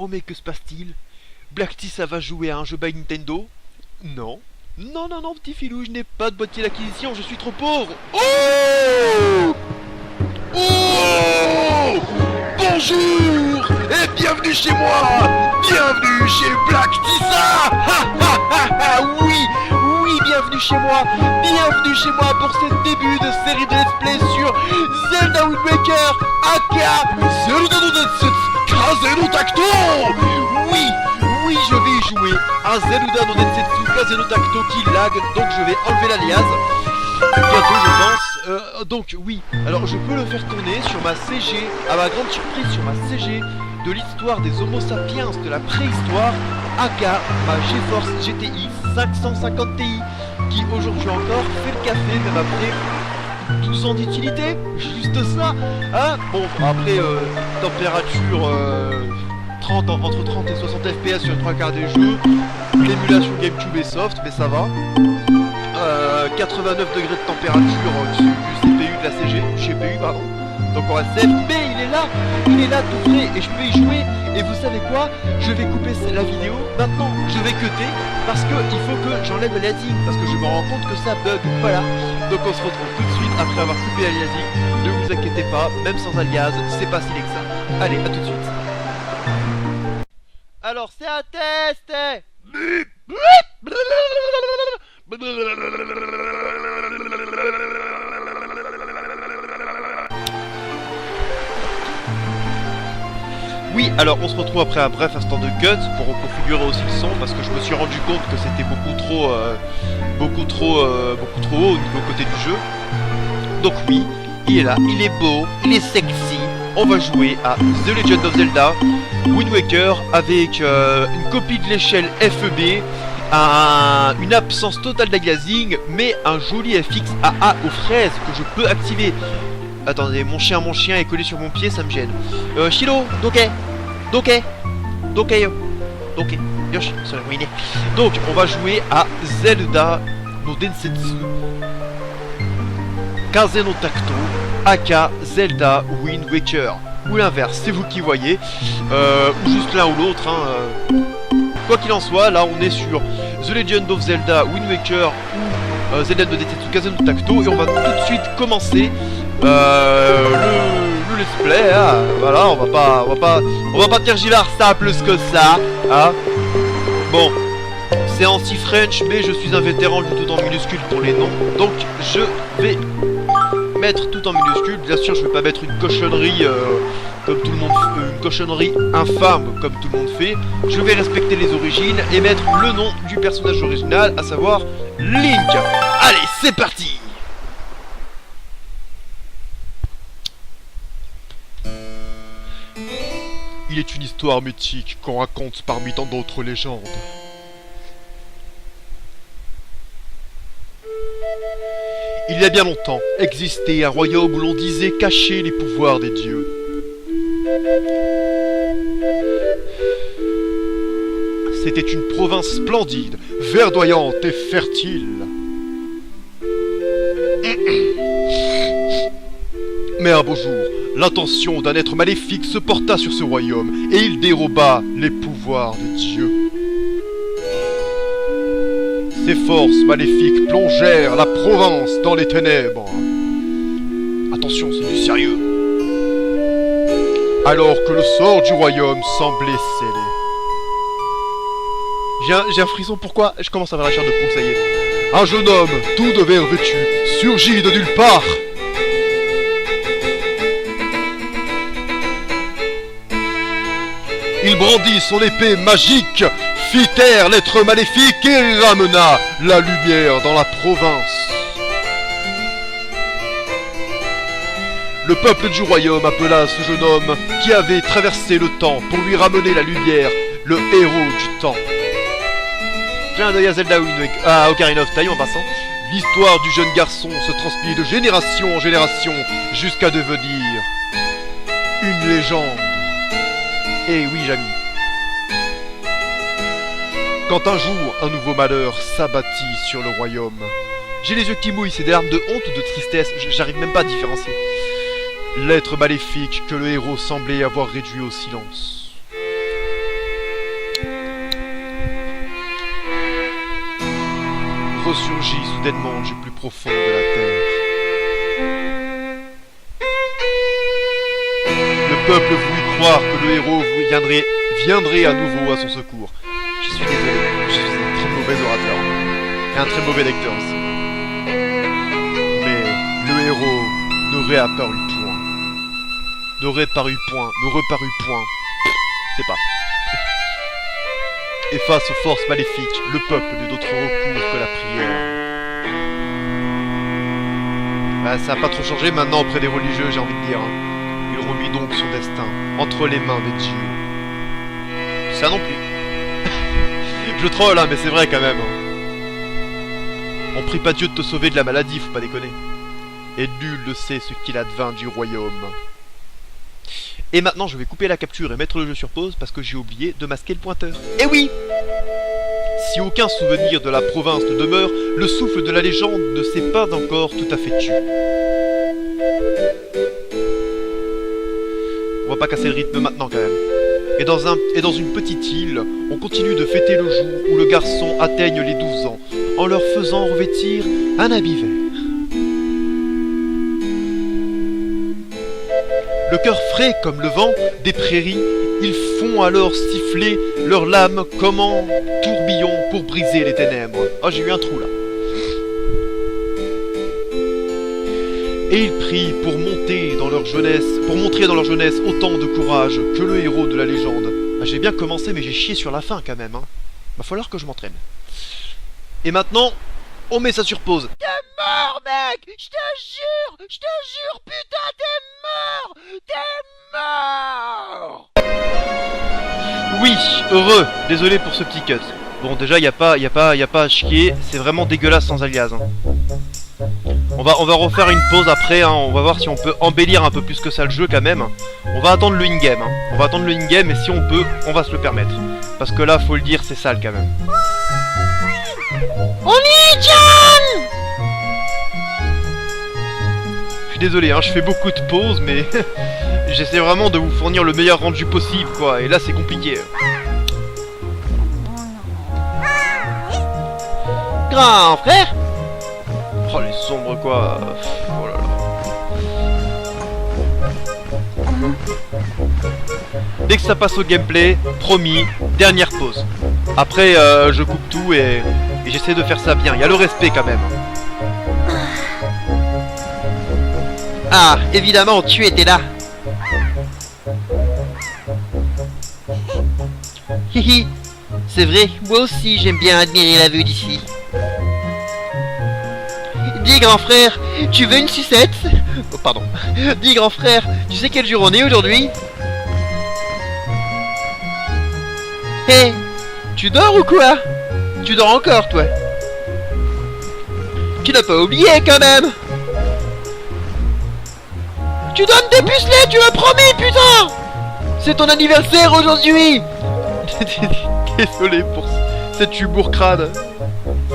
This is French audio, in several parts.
Oh mais que se passe-t-il? Black Tissa va jouer à un jeu by Nintendo? Non. Non, non, non, petit filou, je n'ai pas de boîtier d'acquisition, je suis trop pauvre. Oh! Oh! Bonjour! Et bienvenue chez moi! Bienvenue chez Black Tissa! Ha ha ha ha! Oui! Oui, bienvenue chez moi! Bienvenue chez moi pour ce début de série de let's play sur Zelda Wind Waker aka Zelda no Densetsu Kaze no Takuto! Oui! Oui, je vais y jouer à Zelda no Densetsu Kaze no Takuto qui lag, donc je vais enlever l'alias. Bientôt je pense. Donc oui, alors je peux le faire tourner sur ma CG, à ma grande surprise sur ma CG de l'histoire des Homo sapiens de la préhistoire, aka ma GeForce GTX 550 Ti, qui aujourd'hui encore fait le café même après 12 ans d'utilité, juste ça, hein. Bon, après température 30, entre 30 et 60 FPS sur 3/4 des jeux, l'émulation GameCube est soft, mais ça va. 89 degrés de température du CPU de la CG, GPU pardon. Donc on reste safe, mais il est là tout frais et je peux y jouer. Et vous savez quoi? Je vais couper la vidéo maintenant, je vais cutter parce que il faut que j'enlève l'aliasing parce que je me rends compte que ça bug. Voilà. Donc on se retrouve tout de suite après avoir coupé l'aliasing. Ne vous inquiétez pas, même sans alias, c'est pas si laid que ça. Allez, à tout de suite. Alors c'est un test. Oui, alors on se retrouve après un bref instant de cut pour reconfigurer aussi le son parce que je me suis rendu compte que c'était beaucoup trop haut au niveau côté du jeu. Donc oui, il est là, il est beau, il est sexy. On va jouer à The Legend of Zelda Wind Waker avec une copie de l'échelle FEB, une absence totale d'aliasing, mais un joli FX AA aux fraises que je peux activer. Attendez, mon chien est collé sur mon pied, ça me gêne. Shiro, Doke, Yoshi, sorry, oui. Donc, on va jouer à Zelda no Densetsu Kaze no Takuto, aka Zelda Wind Waker. Ou l'inverse, c'est vous qui voyez. Ou juste l'un ou l'autre, hein. Quoi qu'il en soit, là on est sur The Legend of Zelda Wind Waker ou Zelda no Densetsu Kaze no Takuto. Et on va tout de suite commencer le let's play, hein. Voilà, on va pas tergiverser ça plus que ça, hein. Bon, c'est anti-French, mais je suis un vétéran du tout en minuscule pour les noms, donc je vais mettre tout en minuscule. Bien sûr, je vais pas mettre une cochonnerie comme tout le monde, une cochonnerie infâme comme tout le monde fait. Je vais respecter les origines et mettre le nom du personnage original, à savoir Link. Allez, c'est parti. Il est une histoire mythique qu'on raconte parmi tant d'autres légendes. Il y a bien longtemps, existait un royaume où l'on disait cacher les pouvoirs des dieux. C'était une province splendide, verdoyante et fertile. Mais un beau jour, l'intention d'un être maléfique se porta sur ce royaume et il déroba les pouvoirs des dieux. Ces forces maléfiques plongèrent la province dans les ténèbres. Attention, c'est du sérieux. Alors que le sort du royaume semblait scellé. J'ai un frisson, pourquoi? Je commence à avoir la chair de poule, ça y est. Un jeune homme, tout de vert vêtu, surgit de nulle part. Il brandit son épée magique, fit taire l'être maléfique et ramena la lumière dans la province. Le peuple du royaume appela ce jeune homme qui avait traversé le temps pour lui ramener la lumière, le héros du temps. Clin d'œil à Zelda Wind Waker, à Ocarina of Time en passant. L'histoire du jeune garçon se transmet de génération en génération jusqu'à devenir une légende. Eh oui, Jamy. Quand un jour, un nouveau malheur s'abattit sur le royaume. J'ai les yeux qui mouillent, c'est des larmes de honte ou de tristesse, j'arrive même pas à différencier. L'être maléfique que le héros semblait avoir réduit au silence. ressurgit soudainement du plus profond de la terre. Le peuple voulut croire que le héros viendrait à nouveau à son secours. Je suis désolé, je suis un très mauvais orateur. Et un très mauvais lecteur aussi. Mais le héros ne réapparut point. Ne reparut point. C'est pas. Et face aux forces maléfiques, le peuple n'eut d'autre recours que la prière. Bah, ça n'a pas trop changé maintenant auprès des religieux, j'ai envie de dire. Il remit donc son destin entre les mains des dieux. Ça non plus. Je troll, hein, mais c'est vrai quand même. On prie pas Dieu de te sauver de la maladie, faut pas déconner. Et nul ne sait ce qu'il advint du royaume. Et maintenant, je vais couper la capture et mettre le jeu sur pause parce que j'ai oublié de masquer le pointeur. Eh oui! Si aucun souvenir de la province ne demeure, le souffle de la légende ne s'est pas encore tout à fait tu. On va pas casser le rythme maintenant quand même. Et dans une petite île, on continue de fêter le jour où le garçon atteigne les 12 ans, en leur faisant revêtir un habit vert. Le cœur frais comme le vent des prairies, ils font alors siffler leurs lames comme en tourbillon pour briser les ténèbres. Oh, j'ai eu un trou là. Et ils prient pour montrer dans leur jeunesse autant de courage que le héros de la légende. Ah, j'ai bien commencé mais j'ai chié sur la fin quand même. Va falloir que je m'entraîne. Et maintenant, on met ça sur pause. T'es mort, mec! Je te jure, putain, t'es mort! Oui, heureux. Désolé pour ce petit cut. Bon, déjà, y a pas à chier. C'est vraiment dégueulasse sans alias. On va refaire une pause après. On va voir si on peut embellir un peu plus que ça le jeu quand même. On va attendre le in-game. On va attendre le in-game et si on peut, on va se le permettre. Parce que là, faut le dire, c'est sale quand même. Oni-chan! Je suis désolé, je fais beaucoup de pauses, mais j'essaie vraiment de vous fournir le meilleur rendu possible, quoi. Et là, c'est compliqué. Grand frère! Oh, les sombres, quoi. Oh là là. Dès que ça passe au gameplay, promis, dernière pause. Après, je coupe tout et j'essaie de faire ça bien. Il y a le respect quand même. Ah, évidemment, tu étais là. Hihi, c'est vrai, moi aussi j'aime bien admirer la vue d'ici. Dis grand frère, tu veux une sucette? Oh pardon. Dis grand frère, tu sais quel jour on est aujourd'hui? Hé, tu dors ou quoi? Tu dors encore toi? Tu n'as pas oublié quand même? Tu donnes des pucelets, tu m'as promis putain! C'est ton anniversaire aujourd'hui! Désolé pour cet humour crade.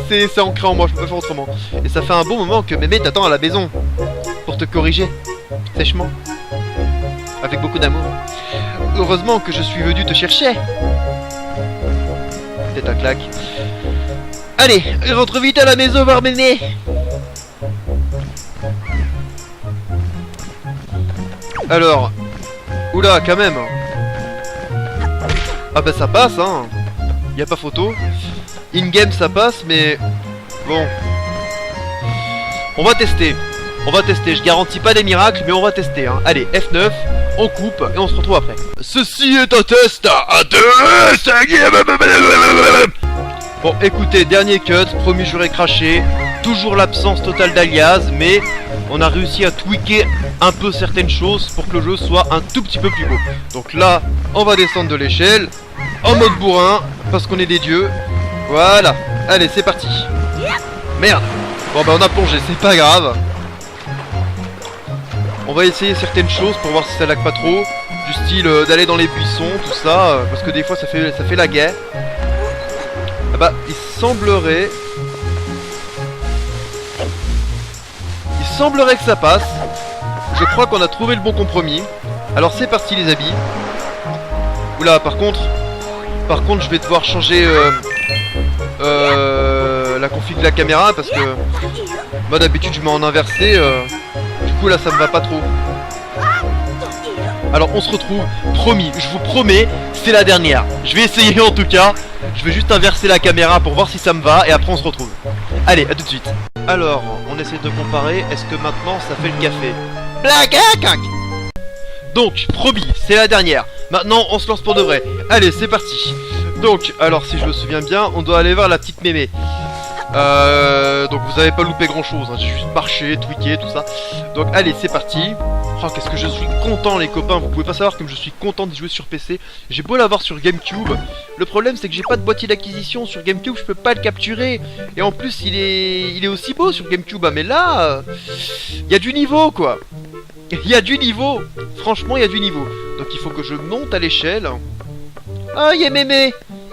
C'est ancré en moi, je peux pas faire autrement. Et ça fait un bon moment que mémé t'attend à la maison. Pour te corriger. Sèchement. Avec beaucoup d'amour. Heureusement que je suis venu te chercher. Tête à claque. Allez, rentre vite à la maison voir mémé. Alors. Oula, quand même. Ah bah ça passe, y a pas photo. In-game ça passe, mais... Bon. On va tester. Je garantis pas des miracles, mais on va tester, Allez, F9, on coupe, et on se retrouve après. Ceci est un test à deux. Bon, écoutez, dernier cut, promis j'aurais craché. Toujours l'absence totale d'alias, mais... on a réussi à tweaker un peu certaines choses pour que le jeu soit un tout petit peu plus beau. Donc là, on va descendre de l'échelle, en mode bourrin, parce qu'on est des dieux. Voilà, allez c'est parti. Merde. Bon bah on a plongé, c'est pas grave. On va essayer certaines choses pour voir si ça lag pas trop. Du style d'aller dans les buissons, tout ça, parce que des fois ça fait la guerre. Ah bah il semblerait que ça passe. Je crois qu'on a trouvé le bon compromis. Alors c'est parti les habits. Oula, par contre je vais devoir changer la la config de la caméra parce que moi d'habitude je mets en inversé, du coup là ça me va pas trop. Alors on se retrouve, promis, je vous promets, c'est la dernière. Je vais essayer en tout cas, je vais juste inverser la caméra pour voir si ça me va et après on se retrouve. Allez, à tout de suite. Alors, on essaie de comparer, est-ce que maintenant ça fait le café? Blague. Donc, promis, c'est la dernière. Maintenant, on se lance pour de vrai. Allez, c'est parti. Donc, alors si je me souviens bien, on doit aller voir la petite mémé. Donc vous avez pas loupé grand chose, hein. J'ai juste marché, tweaké, tout ça. Donc allez, c'est parti. Oh, qu'est-ce que je suis content les copains, vous pouvez pas savoir comme je suis content d'y jouer sur PC. J'ai beau l'avoir sur GameCube, le problème c'est que j'ai pas de boîtier d'acquisition sur GameCube, je peux pas le capturer. Et en plus il est aussi beau sur GameCube, hein, mais là, il y a du niveau quoi. Il y a du niveau, franchement il y a du niveau. Donc il faut que je monte à l'échelle. Oh, il y a mémé,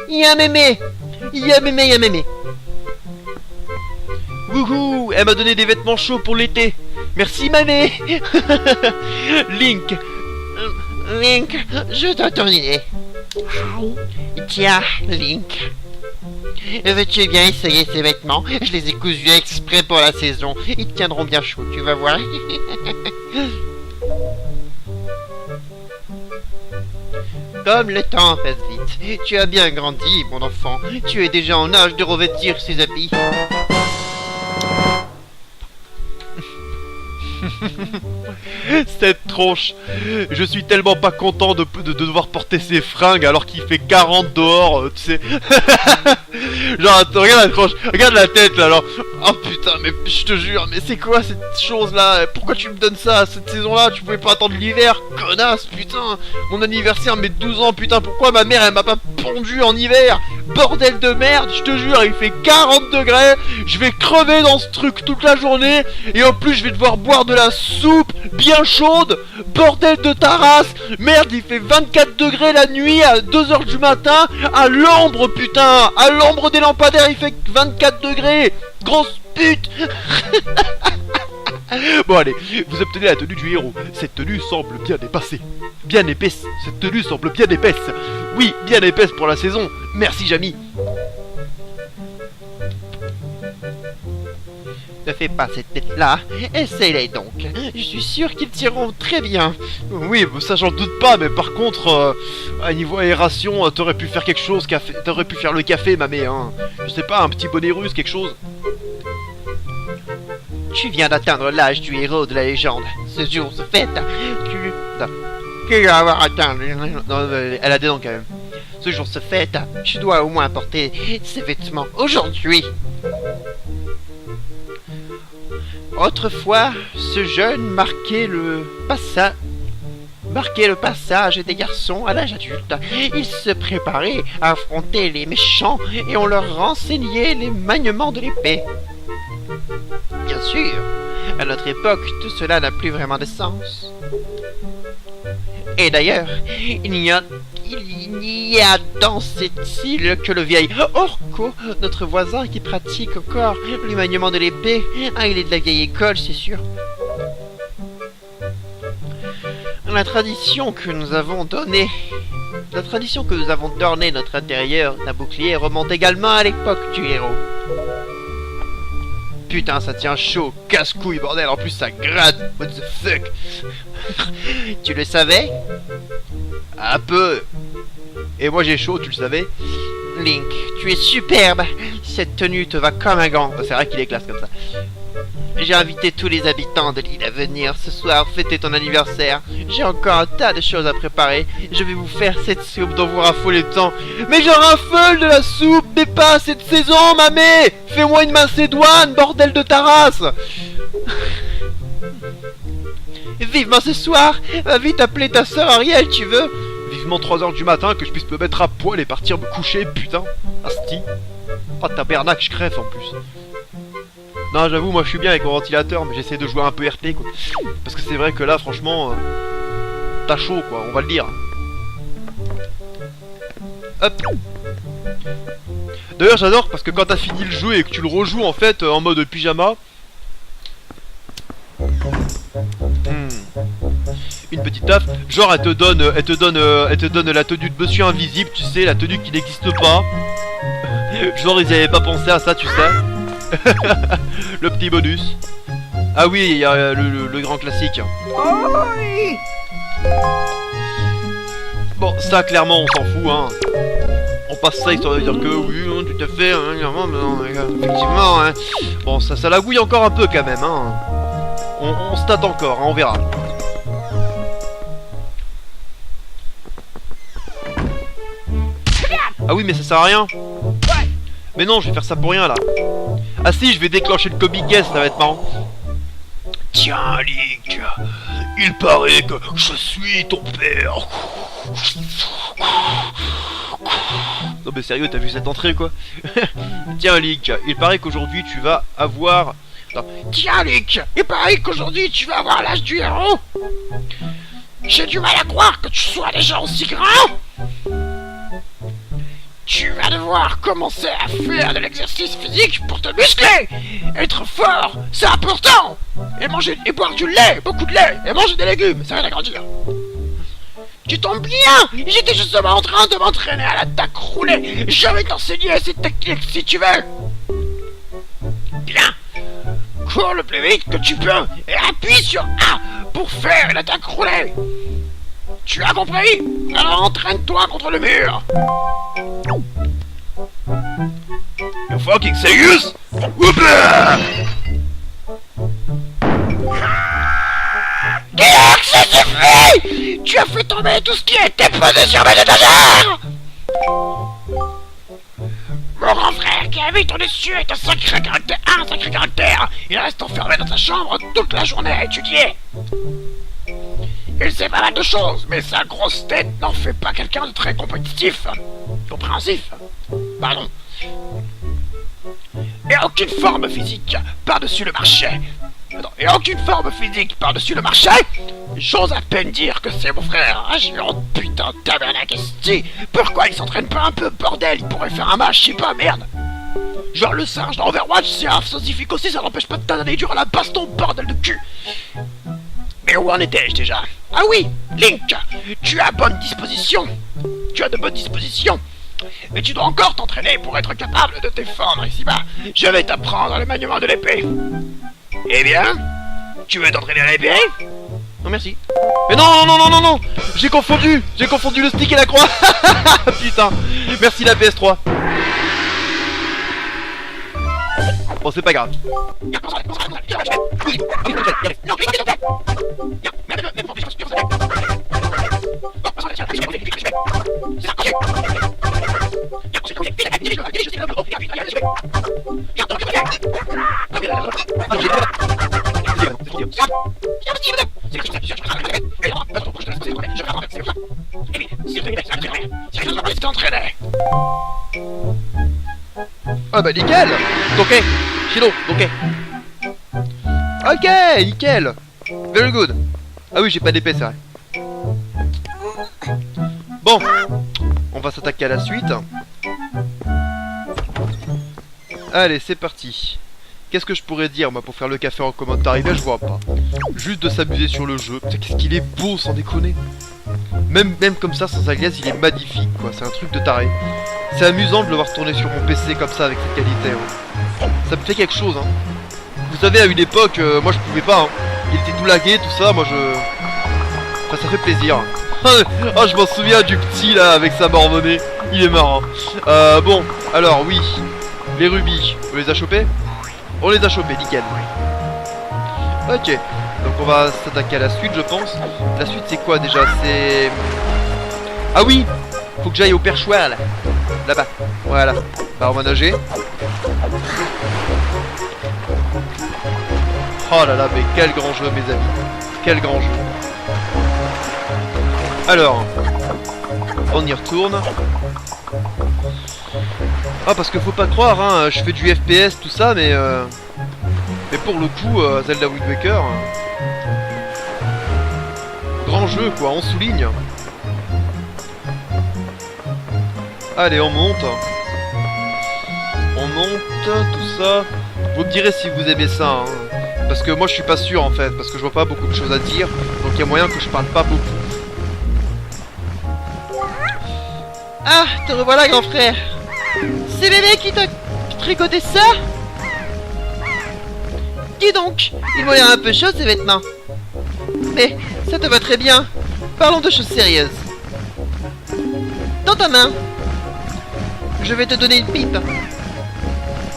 il y a mémé, il y a mémé, il y a mémé. Wouhou, elle m'a donné des vêtements chauds pour l'été. Merci Mané. Link, je t'entends. Tiens, Link. Veux-tu bien essayer ces vêtements? Je les ai cousus exprès pour la saison. Ils te tiendront bien chaud, tu vas voir. Comme le temps passe vite. Tu as bien grandi, mon enfant. Tu es déjà en âge de revêtir ses habits. Cette tronche. Je suis tellement pas content de devoir porter ces fringues alors qu'il fait 40 dehors, tu sais. Genre, attends, regarde la tronche, regarde la tête là, alors. Oh putain, mais je te jure, mais c'est quoi cette chose là? Pourquoi tu me donnes ça cette saison là? Tu pouvais pas attendre l'hiver, connasse, putain. Mon anniversaire, mes 12 ans, putain, pourquoi ma mère elle m'a pas pondu en hiver? Bordel de merde, je te jure, il fait 40 degrés, je vais crever dans ce truc toute la journée, et en plus je vais devoir boire de la soupe bien chaude, bordel de ta race. Merde, il fait 24 degrés la nuit à 2h du matin, à l'ombre putain, à l'ombre des lampadaires il fait 24 degrés, grosse pute. Bon allez, vous obtenez la tenue du héros. Cette tenue semble bien dépassée. Bien épaisse, cette tenue semble bien épaisse. Oui, bien épaisse pour la saison. Merci Jamy. Ne fais pas cette tête-là, essaye-les donc. Je suis sûr qu'ils tireront très bien. Oui, ça j'en doute pas, mais par contre, à niveau aération, t'aurais pu faire quelque chose, t'aurais pu faire le café, mamé, hein. Je sais pas, un petit bonnet russe, quelque chose. Tu viens d'atteindre l'âge du héros de la légende. Ce jour se fête. Tu vas avoir atteint. Non, elle a des dents quand même. Ce jour se fête. Tu dois au moins porter ces vêtements aujourd'hui. Autrefois, ce jeune marquait le passage des garçons à l'âge adulte. Ils se préparaient à affronter les méchants et on leur renseignait les maniements de l'épée. Bien sûr, à notre époque, tout cela n'a plus vraiment de sens. Et d'ailleurs, il n'y a dans cette île que le vieil Orko, notre voisin, qui pratique encore le maniement de l'épée. Ah, il est de la vieille école, c'est sûr. La tradition que nous avons d'orner notre intérieur d'un bouclier remonte également à l'époque du héros. Putain, ça tient chaud, casse-couille, bordel, en plus ça gratte, what the fuck. Tu le savais? Un peu. Et moi j'ai chaud, tu le savais? Link, tu es superbe. Cette tenue te va comme un gant. C'est vrai qu'il est classe comme ça. J'ai invité tous les habitants de l'île à venir ce soir fêter ton anniversaire. J'ai encore un tas de choses à préparer. Je vais vous faire cette soupe dont vous raffolez tant. Mais je raffole de la soupe, mais pas cette saison, mamé. Fais-moi une macédoine, bordel de ta race. Vivement ce soir. Va vite appeler ta sœur Ariel, tu veux? Vivement 3h du matin que je puisse me mettre à poil et partir me coucher, putain. Asti. Oh tabernacle, je crève en plus. Non, j'avoue, moi je suis bien avec mon ventilateur, mais j'essaie de jouer un peu RP quoi. Parce que c'est vrai que là, franchement, t'as chaud quoi, on va le dire. Hop. D'ailleurs, j'adore parce que quand t'as fini le jeu et que tu le rejoues en fait en mode pyjama. Une petite taf, genre elle te donne la tenue de monsieur invisible, tu sais, la tenue qui n'existe pas. Genre ils y avaient pas pensé à ça, tu sais. Le petit bonus. Ah oui, il y a le grand classique. Bon, ça clairement on s'en fout, hein. On passe ça histoire de dire que oui, hein, tout à fait, hein, effectivement, hein. Bon, ça la gouille encore un peu quand même, hein. On se tâte encore, hein, on verra. Ah oui, mais ça sert à rien. Mais non, je vais faire ça pour rien là. Ah si, je vais déclencher le Kobe Guess, ça va être marrant. Tiens, Link, il paraît que je suis ton père. Non mais sérieux, t'as vu cette entrée quoi? Tiens Link, il paraît qu'aujourd'hui tu vas avoir... Non. Tiens Link, il paraît qu'aujourd'hui tu vas avoir l'âge du héros. J'ai du mal à croire que tu sois déjà aussi grand. Tu vas devoir commencer à faire de l'exercice physique pour te muscler. Être fort, c'est important. Et manger et boire du lait, beaucoup de lait, et manger des légumes, ça va t'agrandir. Tu tombes bien. J'étais justement en train de m'entraîner à l'attaque roulée. Je vais t'enseigner cette technique si tu veux. Bien. Cours le plus vite que tu peux et appuie sur A pour faire une attaque roulée. Tu as compris? Alors entraîne-toi contre le mur. You fucking serious? Whoopa! C'est fait! Tu as fait tomber tout ce qui était posé sur mes étagères! Mon grand frère qui habite au-dessus est un sacré caractère, Il reste enfermé dans sa chambre toute la journée à étudier. Il sait pas mal de choses, mais sa grosse tête n'en fait pas quelqu'un de très compétitif. Compréhensif. Pardon. Et aucune forme physique par-dessus le marché. Et aucune forme physique par-dessus le marché. J'ose à peine dire que c'est mon frère. Ah, j'ai honte, putain de tabernacle esti. Pourquoi il s'entraîne pas un peu, bordel? Il pourrait faire un match, je sais pas, merde. Genre le singe dans Overwatch, c'est scientifique aussi, ça n'empêche pas de t'analyser dur à la baston, bordel de cul. Mais où en étais-je déjà? Ah oui, Link, tu as bonne disposition. Tu as de bonnes dispositions. Mais tu dois encore t'entraîner pour être capable de te défendre ici-bas. Je vais t'apprendre le maniement de l'épée. Eh bien, tu veux t'entraîner à l'épée? Non merci. Mais non, j'ai confondu le stick et la croix. Putain, merci la PS3. Bon, c'est pas grave. Ah bah nickel. Ok, Shido, ok. Ok, nickel. Very good. Ah oui, j'ai pas d'épée, c'est vrai. Bon, on va s'attaquer à la suite. Allez, c'est parti. Qu'est-ce que je pourrais dire, moi, pour faire le café en commande d'arrivée? Je vois pas. Juste de s'amuser sur le jeu. Putain, qu'est-ce qu'il est beau, sans déconner. Même comme ça, sans alias, il est magnifique, quoi. C'est un truc de taré. C'est amusant de le voir tourner sur mon PC comme ça, avec cette qualité. Hein. Ça me fait quelque chose, hein. Vous savez, à une époque, moi, je pouvais pas, hein. Il était tout lagué, tout ça, moi, Enfin, ça fait plaisir. Oh, je m'en souviens du petit, là, avec sa mormonnaie. Il est marrant. Bon, alors, oui. Les rubis, on les a chopés? On les a chopés, nickel. Ok, donc on va s'attaquer à la suite, je pense. La suite, c'est quoi déjà? C'est... Ah oui, faut que j'aille au perchoir, là. Là-bas, voilà. Bah, on va nager. Oh là là, mais quel grand jeu, mes amis. Quel grand jeu. Alors, on y retourne. Ah, parce que faut pas croire, hein, je fais du FPS, tout ça, mais pour le coup, Zelda Wind Waker, grand jeu, quoi, on souligne. Allez, on monte. On monte, tout ça. Vous me direz si vous aimez ça, hein. Parce que moi, je suis pas sûr, en fait, parce que je vois pas beaucoup de choses à dire, donc il y a moyen que je parle pas beaucoup. Ah, te revoilà, grand frère. C'est bébé qui t'a tricoté ça? Dis donc, ils m'ont l'air un peu chauds ces vêtements. Mais ça te va très bien. Parlons de choses sérieuses. Dans ta main, je vais te donner une pipe.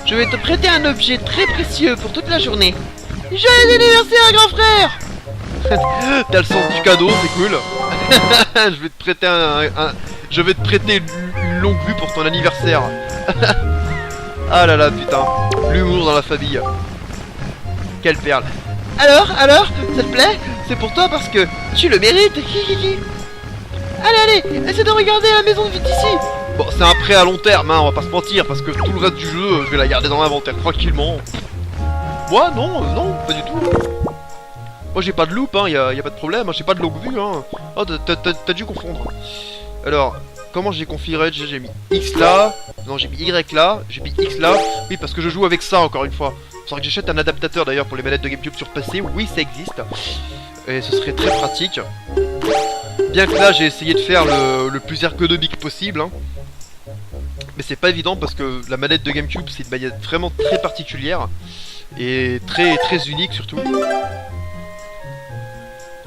Je vais te prêter un objet très précieux pour toute la journée. Joyeux anniversaire, grand frère! T'as le sens du cadeau, c'est cool. Je vais te prêter je vais te prêter une longue vue pour ton anniversaire. Ah là là, putain. L'humour dans la famille. Quelle perle. Alors, ça te plaît? C'est pour toi parce que tu le mérites. Allez, essaie de regarder la maison de vite ici. Bon, c'est un prêt à long terme, hein, on va pas se mentir, parce que tout le reste du jeu, je vais la garder dans l'inventaire tranquillement. Moi, non, pas du tout. Moi, j'ai pas de loop, hein, y a pas de problème, hein, j'ai pas de longue vue, hein. Oh, t'as dû confondre. Alors, comment j'ai configuré? J'ai mis X là, non, j'ai mis Y là, j'ai mis X là. Oui, parce que je joue avec ça, encore une fois. Il faudrait que j'achète un adaptateur, d'ailleurs, pour les manettes de GameCube sur PC. Oui, ça existe. Et ce serait très pratique. Bien que là, j'ai essayé de faire le plus ergonomique possible, hein. Mais c'est pas évident parce que la manette de GameCube c'est une manette vraiment très particulière et très unique surtout.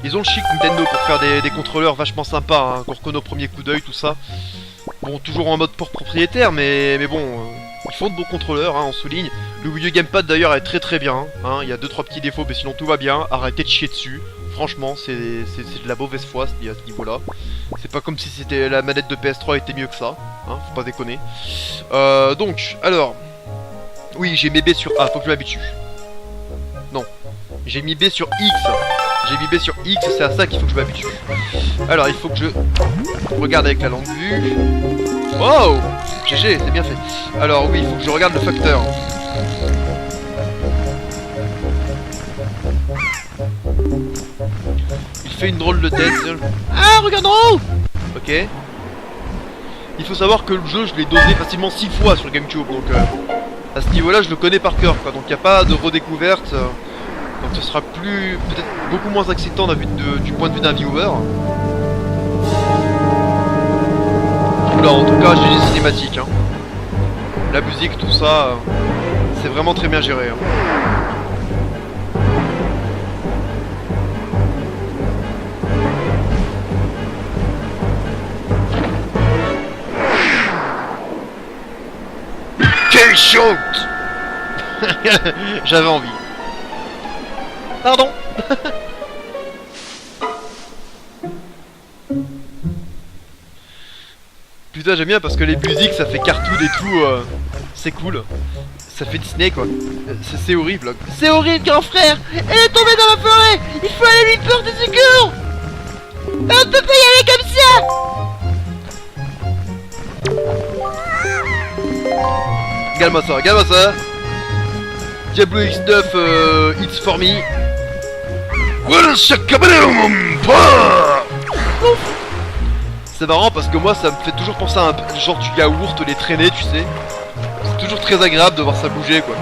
Ils ont le chic Nintendo pour faire des contrôleurs vachement sympas, hein, qu'on reconnaît au premier coup d'œil, tout ça. Bon, toujours en mode pour propriétaire, mais bon, ils font de bons contrôleurs, hein, on souligne. Le Wii U Gamepad d'ailleurs est très bien, hein, il y a 2-3 petits défauts, mais sinon tout va bien, arrêtez de chier dessus. Franchement, c'est de la mauvaise foi à ce niveau-là. C'est pas comme si c'était la manette de PS3 était mieux que ça, hein, faut pas déconner. Donc, alors... Oui, j'ai mis B sur A, faut que je m'habitue. Non, j'ai mis B sur X. J'ai mis B sur X, c'est à ça qu'il faut que je m'habitue. Alors, il faut que je regarde avec la longue vue. Wow, GG, c'est bien fait. Alors oui, il faut que je regarde le facteur. Il fait une drôle de tête. Ah, regarde en haut! Ok. Il faut savoir que le jeu, je l'ai dosé facilement 6 fois sur le GameCube, donc à ce niveau-là, je le connais par cœur, quoi. Donc il n'y a pas de redécouverte. Donc ce sera peut-être beaucoup moins excitant du point de vue d'un viewer. Là, en tout cas, j'ai des cinématiques. Hein. La musique, tout ça, c'est vraiment très bien géré. Hein. Quel shoot! J'avais envie. Pardon. Putain, j'aime bien parce que les musiques ça fait cartoon et tout, c'est cool. Ça fait Disney quoi. C'est horrible. C'est horrible, grand frère. Elle est tombée dans la forêt. Il faut aller lui porter secours. On ne peut pas y aller comme ça. Regarde-moi ça. Diablo X9, it's for me. C'est marrant parce que moi ça me fait toujours penser à un genre du yaourt, les traînées, tu sais. C'est toujours très agréable de voir ça bouger quoi.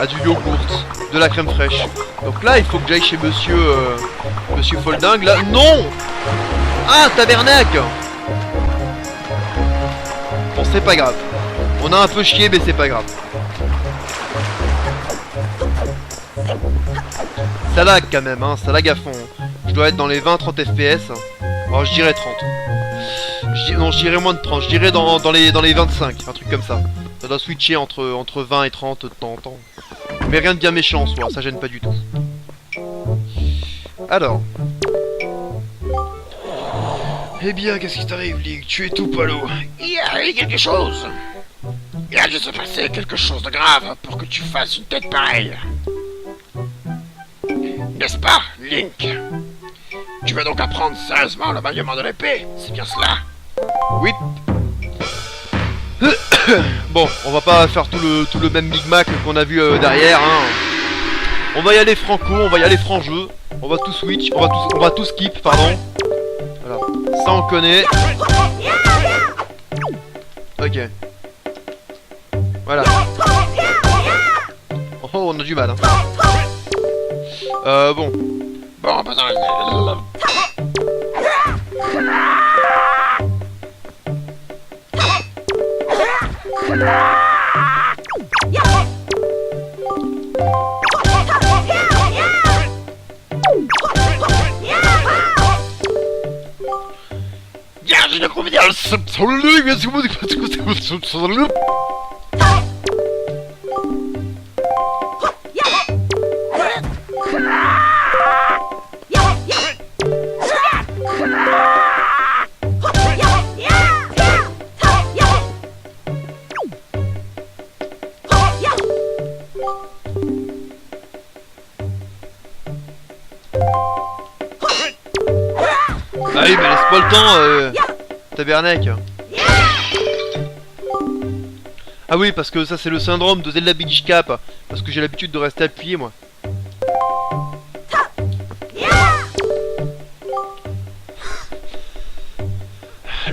À du yogourt, de la crème fraîche. Donc là il faut que j'aille chez Monsieur Folding là. Non! Ah, tabernacle! Bon, c'est pas grave. On a un peu chié, mais c'est pas grave. Ça lag quand même, hein, ça lag à fond. Je dois être dans les 20-30 FPS. Alors je dirais 30. Non, je dirais moins de 30. Je dirais dans les 25, un truc comme ça. Ça doit switcher entre 20 et 30 de temps en temps. Mais rien de bien méchant en soi, ça gêne pas du tout. Alors. Eh bien, qu'est-ce qui t'arrive, Link? Tu es tout palo. Il y a eu quelque chose. Il a dû se passer quelque chose de grave pour que tu fasses une tête pareille. N'est-ce pas, Link? Tu veux donc apprendre sérieusement le maniement de l'épée? C'est bien cela? Oui. Bon, on va pas faire tout le même micmac qu'on a vu derrière, hein. On va y aller franco, on va y aller franc jeu. On va tout switch, on va tout skip, pardon. Voilà, ça on connaît. Ok. Voilà. Oh, on a du mal, hein. Bon. Bon, bah non, Ah oui, mais laisse pas le temps, tabernacle. Ah oui, parce que ça c'est le syndrome de Zelda Beach Cap. Parce que j'ai l'habitude de rester appuyé, moi.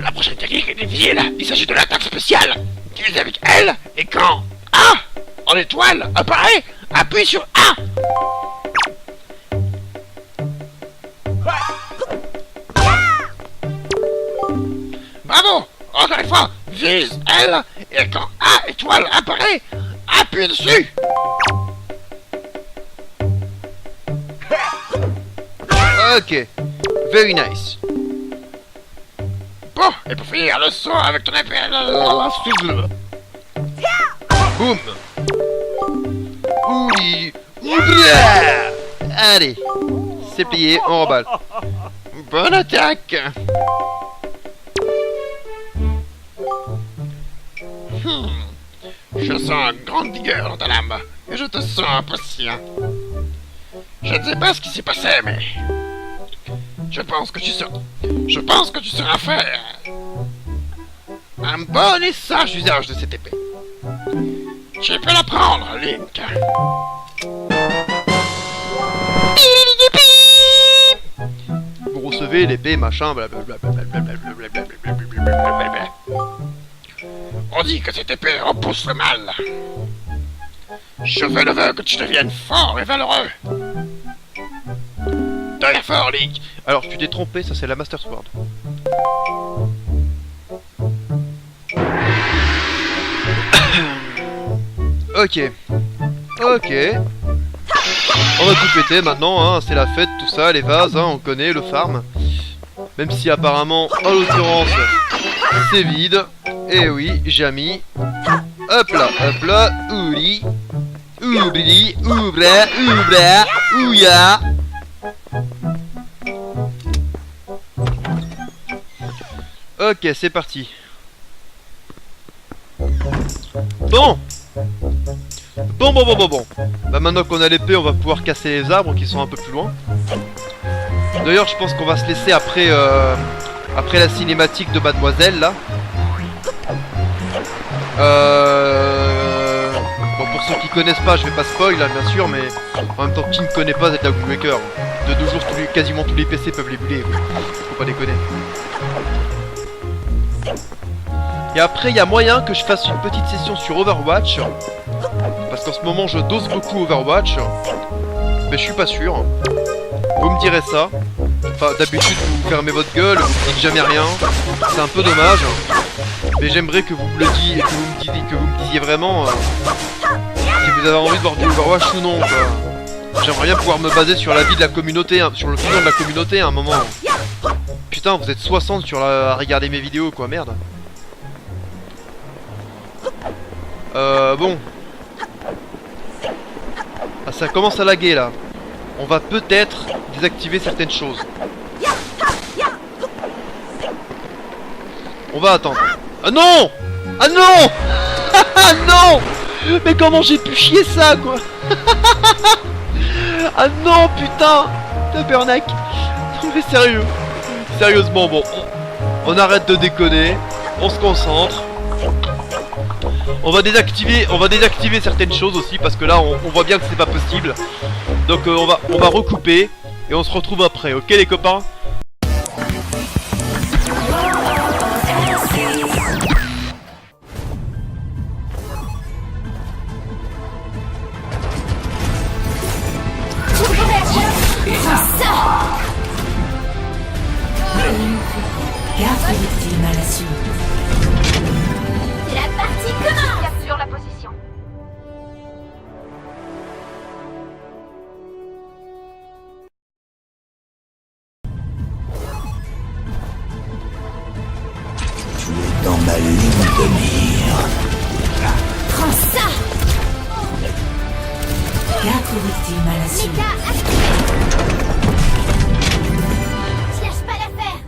La prochaine technique est difficile. Il s'agit de l'attaque spéciale. Utilisée avec L et quand A en étoile apparaît, appuie sur A. Bravo. Encore une fois, vise L et quand A étoile apparaît, appuie dessus. Ok. Very nice. Bon, et pour finir le saut avec ton épée. Boum. Ouli. Oublia. Allez. C'est plié, on remballe. Bonne attaque. Je sens une grande vigueur dans ta lame, et je te sens impatient. Je ne sais pas ce qui s'est passé, mais... Je pense que tu sauras faire un bon et sage usage de cette épée. Tu peux la prendre, Link. Vous recevez l'épée, machin, blablabla. On dit que cette épée repousse le mal. Je fais le vœu que tu deviennes fort et valeureux. Deviens fort, Link. Alors, tu t'es trompé, ça c'est la Master Sword. Ok. Ok. On va tout péter maintenant, hein, c'est la fête, tout ça, les vases, hein, on connaît, le farm. Même si apparemment, en l'occurrence, c'est vide. Et oui, j'ai mis. Hop là, ouli. Oubli, oubra, oubra, ouya. Ok, c'est parti. Bon. Bon. Bah maintenant qu'on a l'épée, on va pouvoir casser les arbres qui sont un peu plus loin. D'ailleurs, je pense qu'on va se laisser après, après la cinématique de Mademoiselle, là. Bon, pour ceux qui connaissent pas, je vais pas spoil, là, bien sûr, mais en même temps, qui ne connaît pas Zelda Wind Waker? De nos jours, quasiment tous les PC peuvent l'émuler, faut pas déconner. Et après, il y a moyen que je fasse une petite session sur Overwatch. Parce qu'en ce moment, je dose beaucoup Overwatch. Mais je suis pas sûr. Vous me direz ça. Enfin, d'habitude, vous fermez votre gueule, vous dites jamais rien. C'est un peu dommage. Mais j'aimerais que vous me le disiez, que vous me disiez vraiment si vous avez envie de voir du Overwatch ou non, quoi. J'aimerais bien pouvoir me baser sur l'avis de la communauté, hein, sur l'opinion de la communauté à un moment. Putain, vous êtes 60 à regarder mes vidéos, quoi, merde. Bon. Ah, ça commence à laguer, là. On va peut-être désactiver certaines choses. On va attendre. Ah non! Ah non! Ah non! Mais comment j'ai pu chier ça, quoi? Ah non, putain! Tabernacle! Non mais sérieux! Sérieusement, bon, on arrête de déconner, on se concentre. On va désactiver certaines choses aussi parce que là on voit bien que c'est pas possible. Donc on va recouper et on se retrouve après, ok les copains? Garde les victimes à la suite. La partie commence. Capture la position. Prends ça. 4 victimes à la suite. Méga activé. Je lâche pas l'affaire.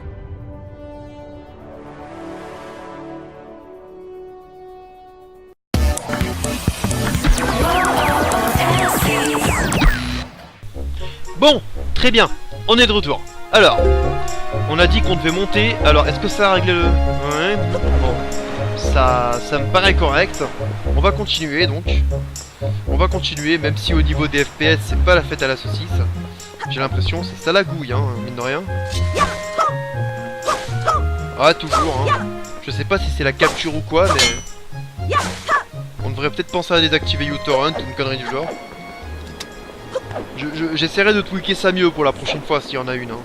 Bon, très bien, on est de retour. Alors, on a dit qu'on devait monter. Alors, est-ce que ça a réglé le... Ouais, bon, ça me paraît correct. On va continuer donc. On va continuer, même si au niveau des FPS, c'est pas la fête à la saucisse. J'ai l'impression, c'est ça la gouille, hein, mine de rien. Ah, toujours, hein. Je sais pas si c'est la capture ou quoi, mais... On devrait peut-être penser à désactiver uTorrent ou une connerie du genre. J'essaierai de tweaker ça mieux pour la prochaine fois s'il y en a une, hein.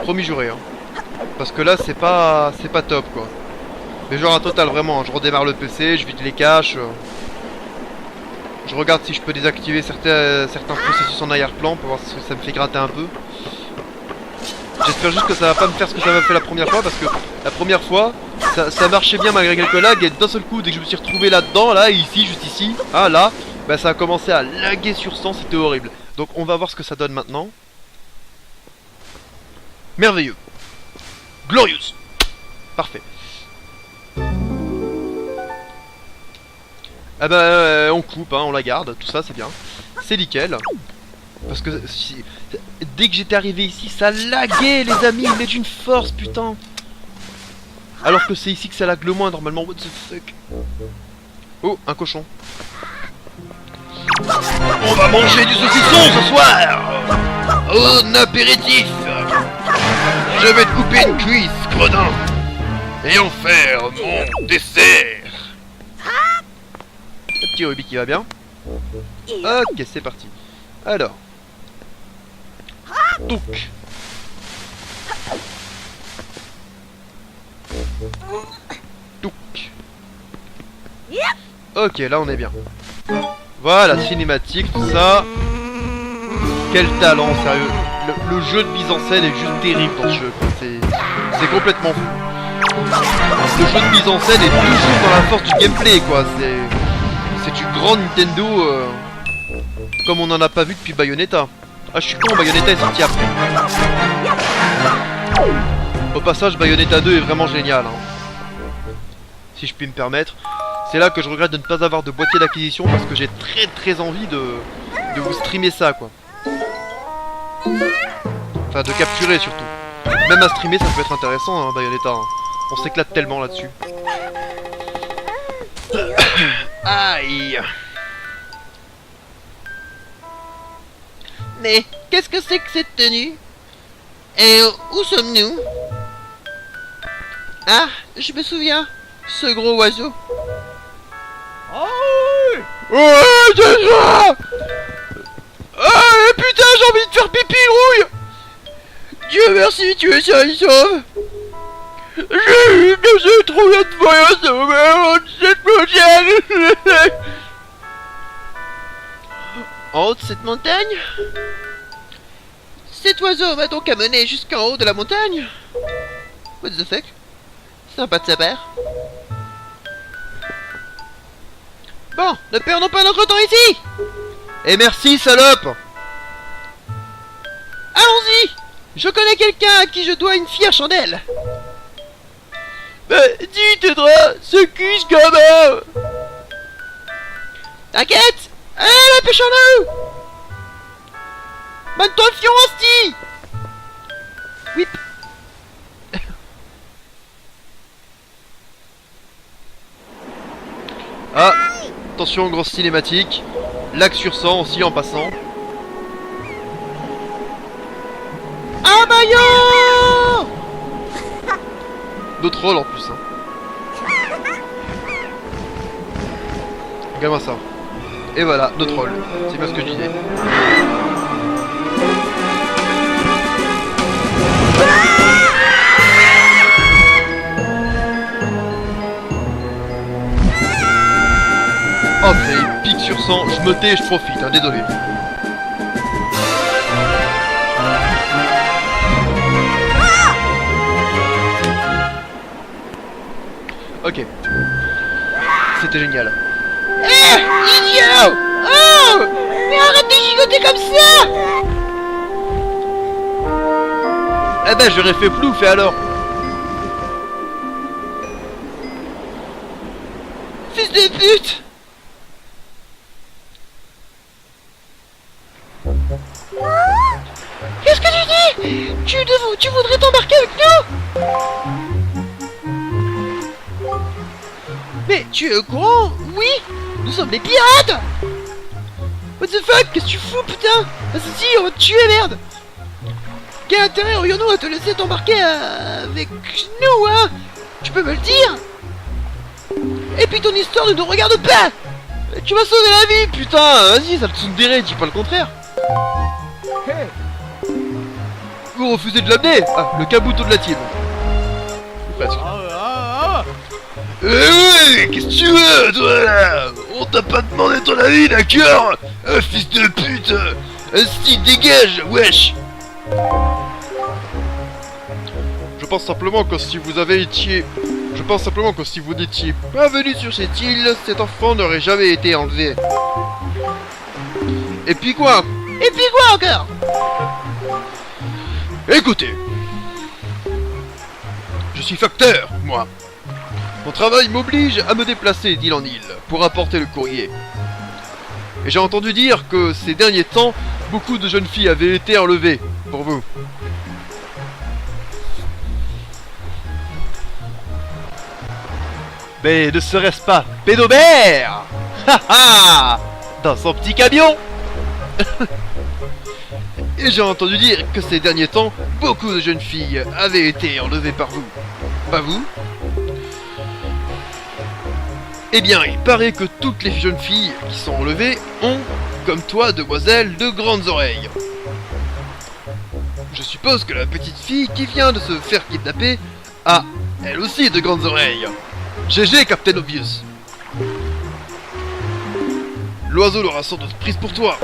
Promis juré, hein. Parce que là, c'est pas top, quoi. Mais genre un total, vraiment, hein. Je redémarre le PC, je vide les caches. Je regarde si je peux désactiver certains processus en arrière-plan pour voir si ça me fait gratter un peu. J'espère juste que ça va pas me faire ce que ça m'a fait la première fois, parce que la première fois, ça marchait bien malgré quelques lags, et d'un seul coup, dès que je me suis retrouvé là-dedans, là, ici, juste ici, ah là, bah ça a commencé à laguer sur 100, c'était horrible. Donc on va voir ce que ça donne maintenant. Merveilleux. Glorious. Parfait. Ah bah on coupe, hein, on la garde, tout ça c'est bien. C'est nickel. Parce que dès que j'étais arrivé ici, ça laguait les amis, mais d'une force putain. Alors que c'est ici que ça lag le moins normalement, what the fuck. Oh, un cochon. On va manger du saucisson ce soir. Oh, un apéritif. Je vais te couper une cuisse, gredin. Et en faire mon dessert. Le petit Ruby qui va bien. Ok, c'est parti. Alors. Donc. Donc. Ok, là on est bien. Voilà, cinématique, tout ça. Quel talent, sérieux. Le jeu de mise en scène est juste terrible dans ce jeu. C'est complètement fou. Le jeu de mise en scène est toujours dans la force du gameplay, quoi. C'est du grand Nintendo, comme on n'en a pas vu depuis Bayonetta. Ah, je suis con, Bayonetta est sorti après. Au passage, Bayonetta 2 est vraiment génial, hein. Si je puis me permettre. C'est là que je regrette de ne pas avoir de boîtier d'acquisition, parce que j'ai très envie de vous streamer ça, quoi. Enfin, de capturer surtout. Même à streamer, ça peut être intéressant, hein, Bayonetta. Hein. On s'éclate tellement là-dessus. Aïe. Mais qu'est-ce que c'est que cette tenue? Et où sommes-nous? Ah, je me souviens, ce gros oiseau. Oh ouais, c'est ça. Ah putain, j'ai envie de faire pipi, rouille. Dieu merci, tu es sain et sauve. J'ai eu de trop de voyage cette montagne. En haut de cette montagne? Cet oiseau m'a donc amené jusqu'en haut de la montagne? What the fuck? Sympa de sa part. Bon, ne perdons pas notre temps ici. Et merci, salope. Allons-y. Je connais quelqu'un à qui je dois une fière chandelle. Dis, t'aideras, ce cul, ce gamin. T'inquiète. Allez, pêchons-nous. Bonne-toi le fion, hostie. Whip. Ah, attention, grosse cinématique. Lac sur 100 aussi en passant. Un maillot. D'autres rôles en plus. Hein. Regarde-moi ça. Et voilà, notre rôle. C'est bien ce que je disais. Oh, c'est pique sur 100. Je me tais et je profite, hein, désolé. Ok. c'était génial. Eh, idiot! Oh! Mais arrête de gigoter comme ça! Eh ben, j'aurais fait plouf, et alors? Fils de pute! Qu'est-ce que tu dis? Tu voudrais t'embarquer avec nous? Mais tu es au courant? Oui? Nous sommes des pirates! What the fuck? Qu'est-ce que tu fous, putain? Vas-y, on va te tuer, merde! Quel intérêt aurions-nous à te laisser t'embarquer avec nous, hein? Tu peux me le dire? Et puis ton histoire ne nous regarde pas! Tu m'as sauvé la vie, putain! Vas-y, ça le tsundere, dis pas le contraire! Vous refusez de l'amener? Ah, le cabuto de la team. Presque. Eh ouais, qu'est-ce que tu veux, toi, là? On t'a pas demandé ton avis, d'accord? Fils de pute! Si, dégage, wesh! Je pense simplement que si vous n'étiez pas venu sur cette île, cet enfant n'aurait jamais été enlevé. Et puis quoi? Et puis quoi encore? Écoutez, je suis facteur, moi. Mon travail m'oblige à me déplacer d'île en île pour apporter le courrier. Et j'ai entendu dire que ces derniers temps, beaucoup de jeunes filles avaient été enlevées pour vous. Mais ne serait-ce pas Pédobert? Ha ha! Dans son petit camion. Et j'ai entendu dire que ces derniers temps, beaucoup de jeunes filles avaient été enlevées par vous. Pas vous? Eh bien, il paraît que toutes les jeunes filles qui sont enlevées ont, comme toi, demoiselle, de grandes oreilles. Je suppose que la petite fille qui vient de se faire kidnapper a, elle aussi, de grandes oreilles. GG, Captain Obvious. L'oiseau l'aura sans doute prise pour toi.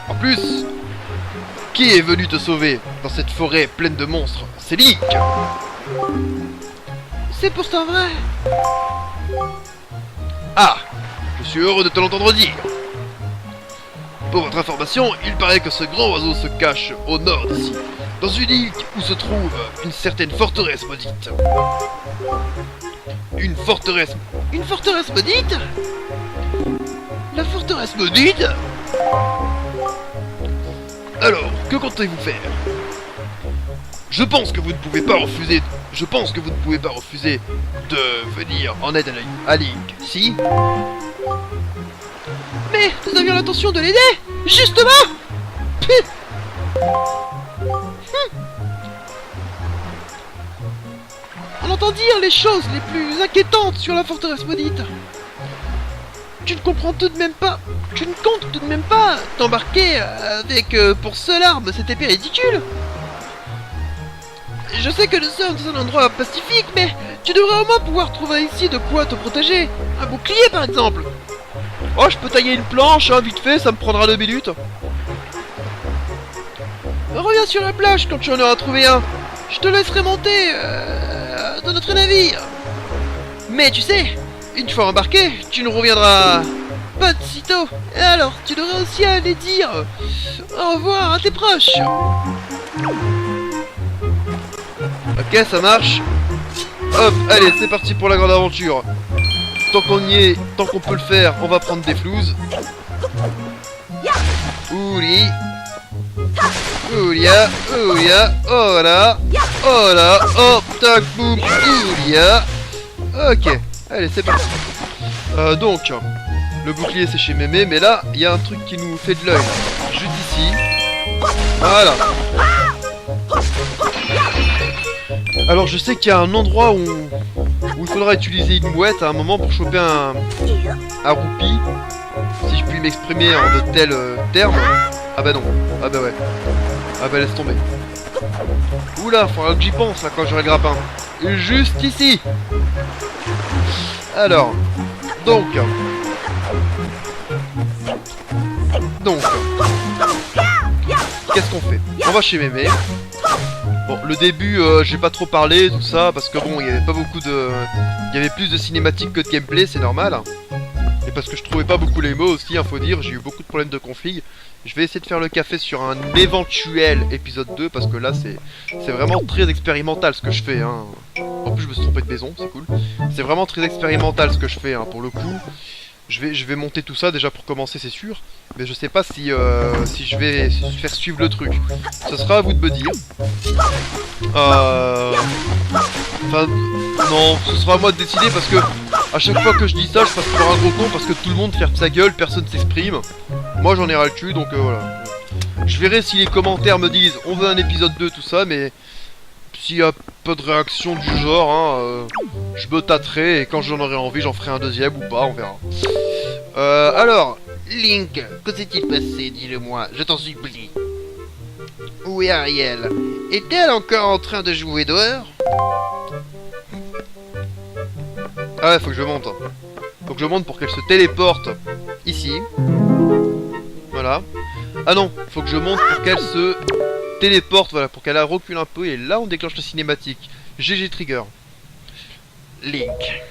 En plus, qui est venu te sauver dans cette forêt pleine de monstres? C'est Link. C'est pourtant vrai. Ah, je suis heureux de te l'entendre dire. Pour votre information, il paraît que ce grand oiseau se cache au nord d'ici, dans une île où se trouve une certaine forteresse maudite. Une forteresse Maudite? La forteresse maudite? Alors, que comptez-vous faire? Je pense que vous ne pouvez pas refuser de venir en aide à Link, si? Mais nous avions l'intention de l'aider, justement. On entend dire les choses les plus inquiétantes sur la forteresse maudite. Tu ne comptes tout de même pas t'embarquer avec pour seule arme cette épée ridicule. Je sais que nous sommes dans un endroit pacifique, mais tu devrais au moins pouvoir trouver ici de quoi te protéger. Un bouclier par exemple. Oh, je peux tailler une planche, hein, vite fait, ça me prendra 2 minutes. Reviens sur la plage quand tu en auras trouvé un. Je te laisserai monter dans notre navire. Mais tu sais, une fois embarqué, tu ne reviendras pas de sitôt. Et alors, tu devrais aussi aller dire au revoir à tes proches. Ok, ça marche. Hop, allez, c'est parti pour la grande aventure. Tant qu'on y est, tant qu'on peut le faire, on va prendre des flouses. Ouli. Oulia, oulia, oh là, hop, tac, boum, oulia. Ok, allez, c'est parti. Donc, le bouclier c'est chez Mémé, mais là, il y a un truc qui nous fait de l'œil. Juste ici. Voilà. Alors, je sais qu'il y a un endroit où il faudra utiliser une mouette à un moment pour choper un roupie. Si je puis m'exprimer en de tels termes. Ah bah non, ah bah ouais. Ah bah laisse tomber. Oula, faudra que j'y pense là quand j'aurai le grappin. Juste ici. Alors, donc, qu'est-ce qu'on fait? On va chez Mémé. Bon, le début, j'ai pas trop parlé, tout ça, parce que bon, il y avait pas beaucoup de... Il y avait plus de cinématiques que de gameplay, c'est normal. Et parce que je trouvais pas beaucoup les mots aussi, faut dire, j'ai eu beaucoup de problèmes de config. Je vais essayer de faire le café sur un éventuel épisode 2, parce que là, c'est vraiment très expérimental ce que je fais, hein. En plus, je me suis trompé de maison, c'est cool. C'est vraiment très expérimental ce que je fais, hein, pour le coup. Je vais monter tout ça déjà pour commencer, c'est sûr. Mais je sais pas si je vais faire suivre le truc. Ce sera à vous de me dire. Enfin, non, ce sera à moi de décider parce que à chaque fois que je dis ça, je passe pour un gros con parce que tout le monde ferme sa gueule, personne s'exprime. Moi j'en ai ras le cul, donc voilà. Je verrai si les commentaires me disent on veut un épisode 2, tout ça, mais s'il y a pas de réaction du genre, hein, je me tâterai et quand j'en aurai envie, j'en ferai un deuxième ou pas, on verra. Alors, Link, que s'est-il passé, dis-le-moi, je t'en supplie. Où est Ariel? Est-elle encore en train de jouer dehors? ah ouais, faut que je monte. Faut que je monte pour qu'elle se téléporte ici. Voilà. Ah non, faut que je monte pour qu'elle se téléporte, voilà, pour qu'elle recule un peu et là on déclenche la cinématique. GG Trigger. Link.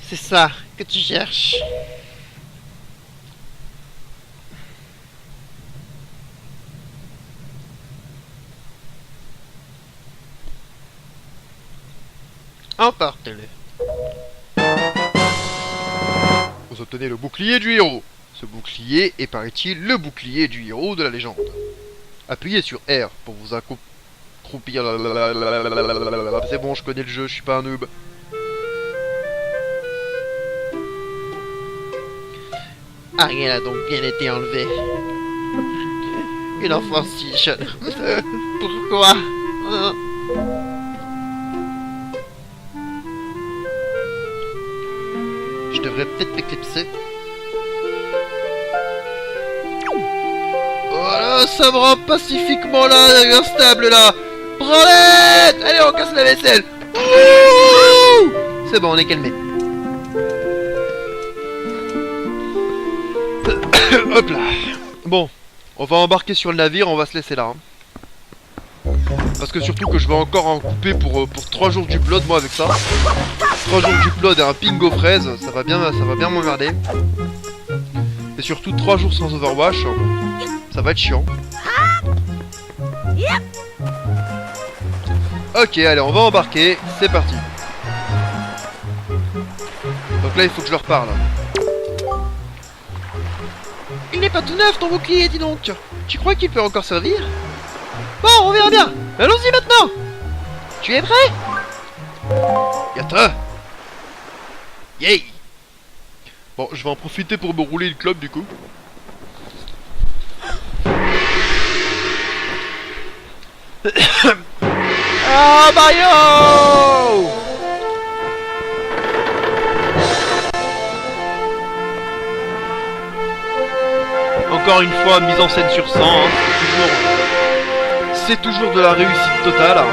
C'est ça que tu cherches. Emporte-le. Vous obtenez le bouclier du héros. Ce bouclier est, paraît-il, le bouclier du héros de la légende. Appuyez sur R pour vous accroupir. C'est bon, je connais le jeu, je suis pas un noob. Ariel a donc bien été enlevée. Une enfant si jeune. Pourquoi? Je devrais peut-être m'éclipser. Voilà, ça me rend pacifiquement là, instable là. Branlette! Allez, on casse la vaisselle. Ouh! C'est bon, on est calmé. Hop là. Bon, on va embarquer sur le navire, on va se laisser là. Hein. Parce que surtout que je vais encore en couper pour 3 jours du upload, moi avec ça. 3 jours du upload et un ping aux fraises, ça va bien m'emmerder. Et surtout 3 jours sans Overwatch, ça va être chiant. Ok, allez, on va embarquer, c'est parti. Donc là, il faut que je leur parle. Il n'est pas tout neuf ton bouclier, dis donc. Tu crois qu'il peut encore servir? Bon, on verra bien. Allons-y maintenant. Tu es prêt? Yata. Yay. Bon, je vais en profiter pour me rouler une clope du coup. Ah, Mario! Encore une fois, mise en scène sur 100, hein. C'est toujours de la réussite totale.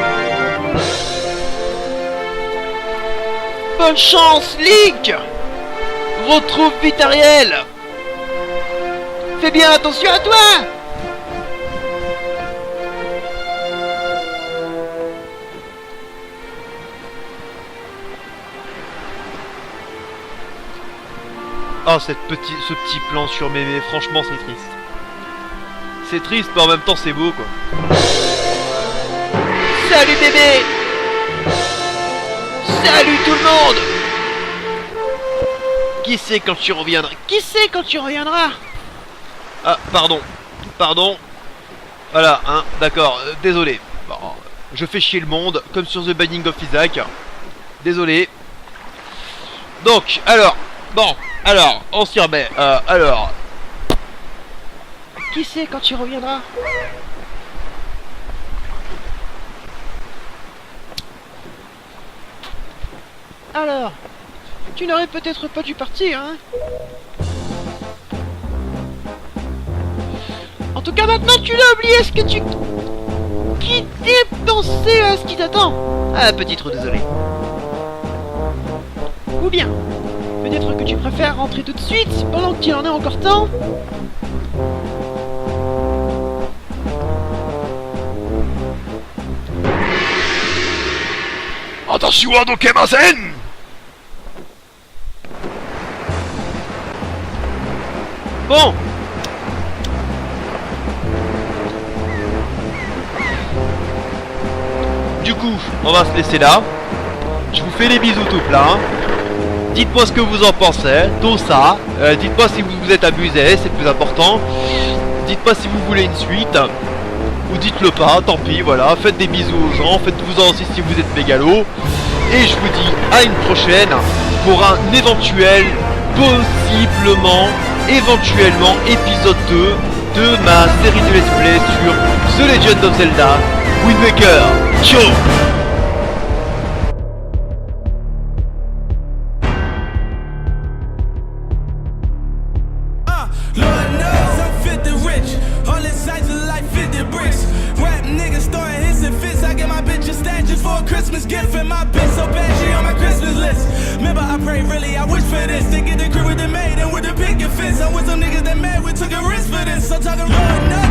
Bonne chance, Link! Retrouve vite Ariel! Fais bien attention à toi! Oh, ce petit plan sur mémé, franchement c'est triste. C'est triste, mais en même temps c'est beau quoi. Salut bébé! Salut tout le monde! Qui sait quand tu reviendras? Qui sait quand tu reviendras? Ah, pardon. Voilà, hein, d'accord, désolé. Bon, je fais chier le monde, comme sur The Binding of Isaac. Désolé. Donc, alors, on s'y remet. Alors. Qui sait quand tu reviendras? Alors, tu n'aurais peut-être pas dû partir, hein? En tout cas, maintenant, tu l'as oublié ce que tu... Qui t'est pensé à ce qui t'attend? Ah, petit trou, désolé. Ou bien, Peut-être que tu préfères rentrer tout de suite, pendant qu'il en est encore temps. Attention à Dokemasen! Bon. Du coup, on va se laisser là. Je vous fais des bisous tout plein. Dites-moi ce que vous en pensez, tout ça. Dites-moi si vous vous êtes amusé, c'est le plus important. Dites-moi si vous voulez une suite. Ou dites-le pas, tant pis, voilà. Faites des bisous aux gens, faites-vous-en aussi si vous êtes mégalo. Et je vous dis à une prochaine pour un éventuel, possiblement, éventuellement, épisode 2 de ma série de let's play sur The Legend of Zelda Wind Waker. Ciao. Lord knows I'm 50 rich. All insights are like 50 bricks. Rap niggas throwing hits and fits. I get my bitch a statues for a Christmas gift. And my bitch so bad she on my Christmas list. Remember I pray really, I wish for this. To get the crib with the maid and with the picket fence. I'm with some niggas that mad, we took a risk for this. I'm talking Lord knows.